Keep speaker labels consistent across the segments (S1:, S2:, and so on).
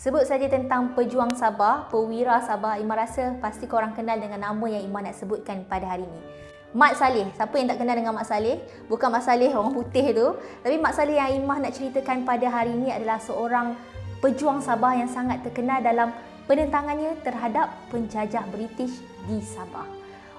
S1: Sebut saja tentang pejuang Sabah, perwira Sabah, Iman rasa pasti korang kenal dengan nama yang Iman nak sebutkan pada hari ini. Mat Salleh. Siapa yang tak kenal dengan Mat Salleh? Bukan Mat Salleh orang putih tu, tapi Mat Salleh yang Iman nak ceritakan pada hari ini adalah seorang pejuang Sabah yang sangat terkenal dalam penentangannya terhadap penjajah British di Sabah.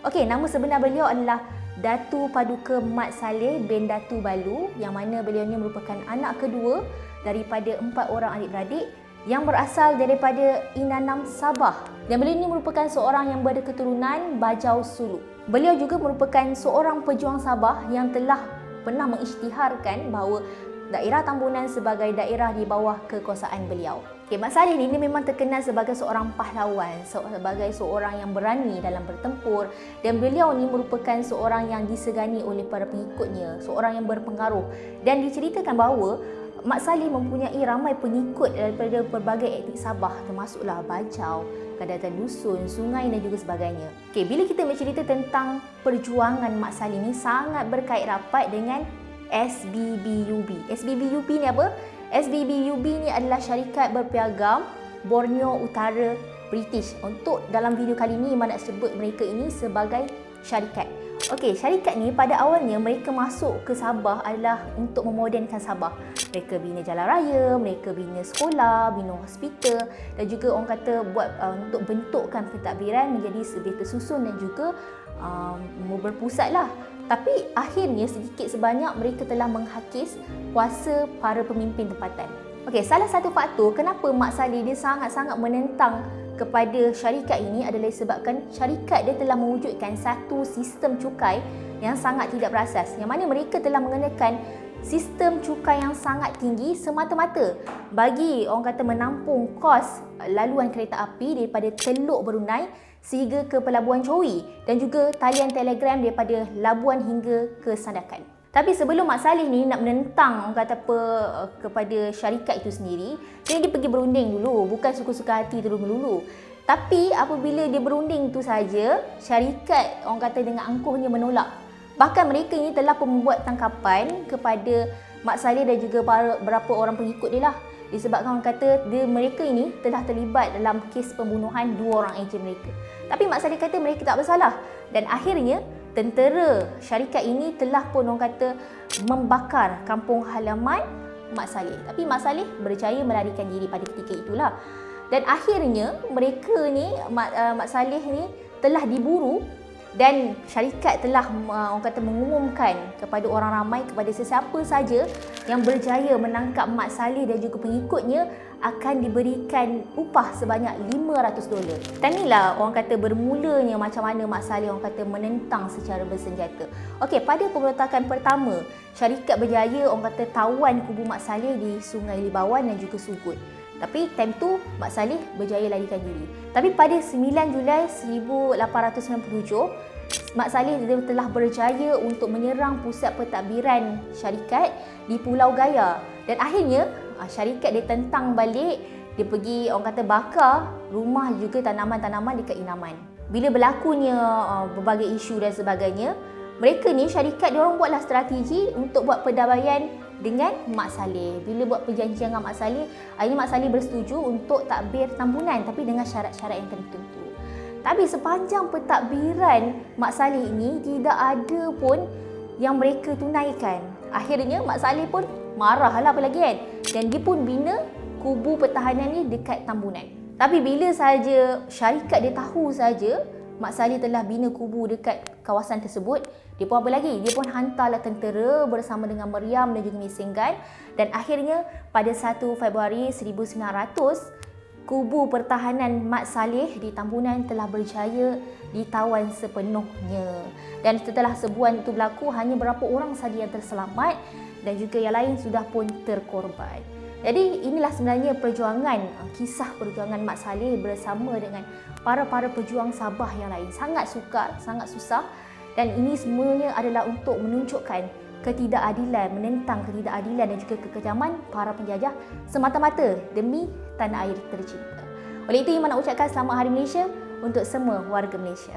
S1: Okey, nama sebenar beliau adalah Datu Paduka Mat Salleh bin Datu Balu, yang mana beliau ni merupakan anak kedua daripada 4 orang adik-beradik yang berasal daripada Inanam Sabah, dan beliau ini merupakan seorang yang berketurunan Bajau Suluk. Beliau juga merupakan seorang pejuang Sabah yang telah pernah mengisytiharkan bahawa daerah Tambunan sebagai daerah di bawah kekuasaan beliau. Okay, Mat Salleh ini memang terkenal sebagai seorang pahlawan, sebagai seorang yang berani dalam bertempur, dan beliau ini merupakan seorang yang disegani oleh para pengikutnya, seorang yang berpengaruh, dan diceritakan bahawa Mat Salleh mempunyai ramai pengikut daripada pelbagai etnik Sabah, termasuklah Bajau, Kadatan Dusun, Sungai dan juga sebagainya. Okey, bila kita bercerita tentang perjuangan Mat Salleh ini sangat berkait rapat dengan SBBUB. SBBUB ni apa? SBBUB ni adalah syarikat berpiagam Borneo Utara British. Untuk dalam video kali ini Iman nak sebut mereka ini sebagai syarikat. Okey, syarikat ni pada awalnya mereka masuk ke Sabah adalah untuk memodenkan Sabah. Mereka bina jalan raya, mereka bina sekolah, bina hospital, dan juga orang kata buat untuk bentukkan pentadbiran menjadi lebih tersusun dan juga berpusatlah. Tapi akhirnya sedikit sebanyak mereka telah menghakis kuasa para pemimpin tempatan. Okey, salah satu faktor kenapa Mat Salleh dia sangat-sangat menentang kepada syarikat ini adalah disebabkan syarikat dia telah mewujudkan satu sistem cukai yang sangat tidak berasas, yang mana mereka telah mengenakan sistem cukai yang sangat tinggi semata-mata bagi orang kata menampung kos laluan kereta api daripada Teluk Berunei sehingga ke Pelabuhan Chowi, dan juga talian telegram daripada Labuan hingga ke Sandakan. Tapi sebelum Mat Salleh ni nak menentang orang kata apa kepada syarikat itu sendiri, dia pergi berunding dulu, bukan suka-suka hati terus melulu. Tapi apabila dia berunding tu saja, syarikat orang kata dengan angkuhnya menolak. Bahkan mereka ini telah pun membuat tangkapan kepada Mat Salleh dan juga beberapa orang pengikut dia lah. Disebabkan orang kata mereka ini telah terlibat dalam kes pembunuhan 2 orang ejen mereka. Tapi Mat Salleh kata mereka tak bersalah, dan akhirnya tentera syarikat ini telah pun orang kata membakar kampung halaman Mat Salleh. Tapi Mat Salleh berjaya melarikan diri pada ketika itulah. Dan akhirnya mereka ni Mat Salleh ni telah diburu, dan syarikat telah orang kata mengumumkan kepada orang ramai, kepada sesiapa saja yang berjaya menangkap Mat Salleh dan juga pengikutnya akan diberikan upah sebanyak $500. Dan inilah orang kata bermulanya macam mana Mat Salleh orang kata menentang secara bersenjata. Okey, pada pemberontakan pertama, syarikat berjaya orang kata tawan kubu Mat Salleh di Sungai Libawan dan juga Sugut. Tapi time tu Mat Salleh berjaya larikan diri. Tapi pada 9 Julai 1897, Mat Salleh telah berjaya untuk menyerang pusat pentadbiran syarikat di Pulau Gaya, dan akhirnya syarikat dia tentang balik. Dia pergi orang kata bakar rumah juga tanaman-tanaman dekat Inaman. Bila berlakunya berbagai isu dan sebagainya, mereka ni syarikat dia orang buatlah strategi untuk buat perdamaian dengan Mat Salleh. Bila buat perjanjian dengan Mat Salleh, akhirnya Mat Salleh bersetuju untuk takbir Tambunan, tapi dengan syarat-syarat yang tertentu. Tapi sepanjang pentadbiran Mat Salleh ini tidak ada pun yang mereka tunaikan. Akhirnya Mat Salleh pun marahlah apa lagi kan, dan dia pun bina kubu pertahanan ni dekat Tambunan. Tapi bila saja syarikat dia tahu saja Mat Salleh telah bina kubu dekat kawasan tersebut, dia pun apa lagi? Dia pun hantarlah tentera bersama dengan meriam dan juga mesin gun, dan akhirnya pada 1 Februari 1900, kubu pertahanan Mat Salleh di Tambunan telah berjaya ditawan sepenuhnya. Dan setelah sebuan itu berlaku, hanya berapa orang sahaja yang terselamat dan juga yang lain sudah pun terkorban. Jadi inilah sebenarnya kisah perjuangan Mat Salleh bersama dengan para pejuang Sabah yang lain. Sangat sukar, sangat susah, dan ini semuanya adalah untuk menunjukkan ketidakadilan, menentang ketidakadilan dan juga kekejaman para penjajah semata-mata demi tanah air tercinta. Oleh itu, Iman nak ucapkan selamat Hari Malaysia untuk semua warga Malaysia.